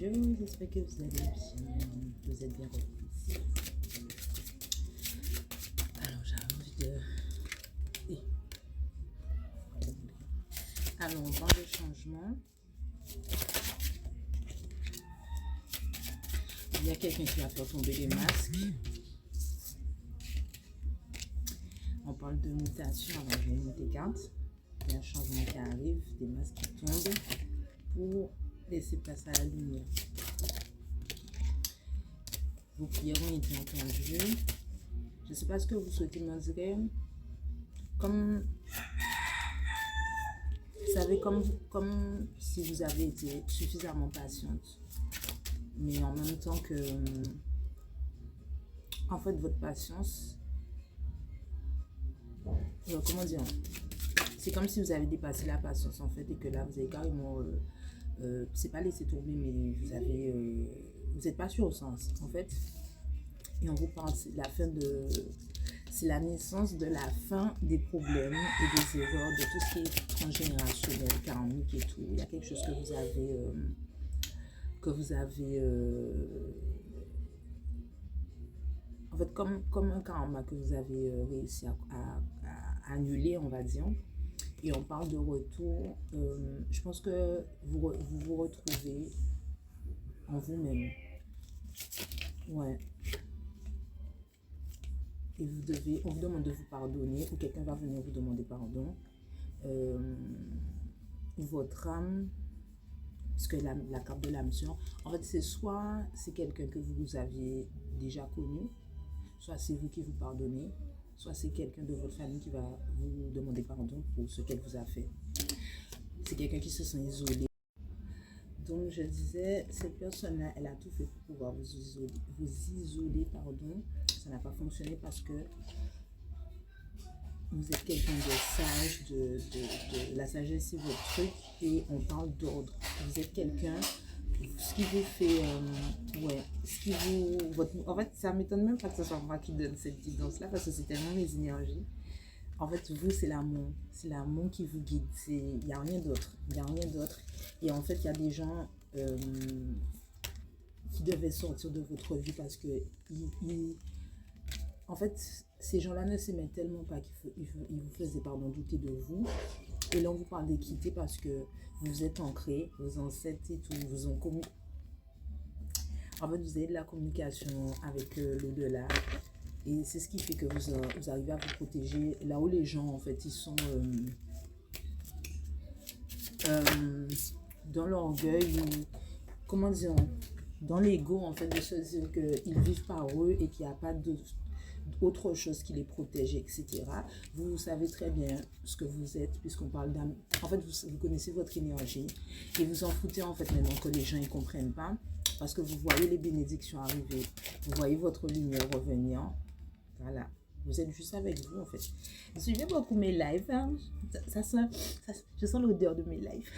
bonjour, j'espère que vous allez bien, vous êtes bien reposés. Alors j'ai envie de... Eh. Alors on parle de changement. Il y a quelqu'un qui va faire tomber les masques. On parle de mutation, alors je vais monter carte. Il y a un changement qui arrive, des masques qui tombent pour laisser place à la lumière. Vos prières ont été entendues. Je ne sais pas ce que vous souhaitez me dire. Comme, vous savez, comme si vous avez été suffisamment patiente. Mais en même temps que, en fait, votre patience, comment dire, c'est comme si vous avez dépassé la patience, en fait, et que là, vous avez carrément, c'est pas laissé tomber, mais vous avez, vous n'êtes pas sûr au sens, en fait. Et on vous parle, c'est la fin de, c'est la naissance de la fin des problèmes et des erreurs, de tout ce qui est transgénérationnel, karmique et tout. Il y a quelque chose que vous avez, en fait, comme un karma que vous avez réussi à annuler, on va dire. Et on parle de retour. Je pense que vous vous retrouvez en vous-même. Ouais. Et on vous demande de vous pardonner, ou quelqu'un va venir vous demander pardon. Votre âme, parce que la carte de l'âme sœur, en fait, c'est soit c'est quelqu'un que vous aviez déjà connu, soit c'est vous qui vous pardonnez, soit c'est quelqu'un de votre famille qui va vous demander pardon pour ce qu'elle vous a fait. C'est quelqu'un qui se sent isolé. Donc, je disais, cette personne-là, elle a tout fait pour pouvoir vous isoler, pardon. Ça n'a pas fonctionné parce que vous êtes quelqu'un de sage, la sagesse, c'est votre truc, et on parle d'ordre. Vous êtes quelqu'un, ce qui vous fait, ouais, ce qui vous, en fait, ça m'étonne même pas que ce soit moi qui donne cette guidance-là, parce que c'est tellement mes énergies. En fait, vous, c'est l'amour qui vous guide, il n'y a rien d'autre, Et en fait, il y a des gens qui devaient sortir de votre vie parce que, en fait, ces gens-là ne s'aimaient tellement pas qu'ils vous faisaient douter de vous. Et là, on vous parle d'équité parce que vous êtes ancrés, vos ancêtres et tout, vous ont communiqué. En fait, vous avez de la communication avec l'au-delà. Et c'est ce qui fait que vous arrivez à vous protéger. Là où les gens, en fait, ils sont dans l'orgueil, ou comment dire, dans l'ego, en fait, de se dire qu'ils vivent par eux et qu'il n'y a pas d'autre chose qui les protège, etc. Vous savez très bien ce que vous êtes, puisqu'on parle d'âme. En fait, vous connaissez votre énergie et vous en foutez, en fait, maintenant que les gens ne comprennent pas, parce que vous voyez les bénédictions arriver, vous voyez votre lumière revenir. Voilà, vous êtes juste avec vous, en fait. Suivez beaucoup mes lives, hein. Je sens l'odeur de mes lives.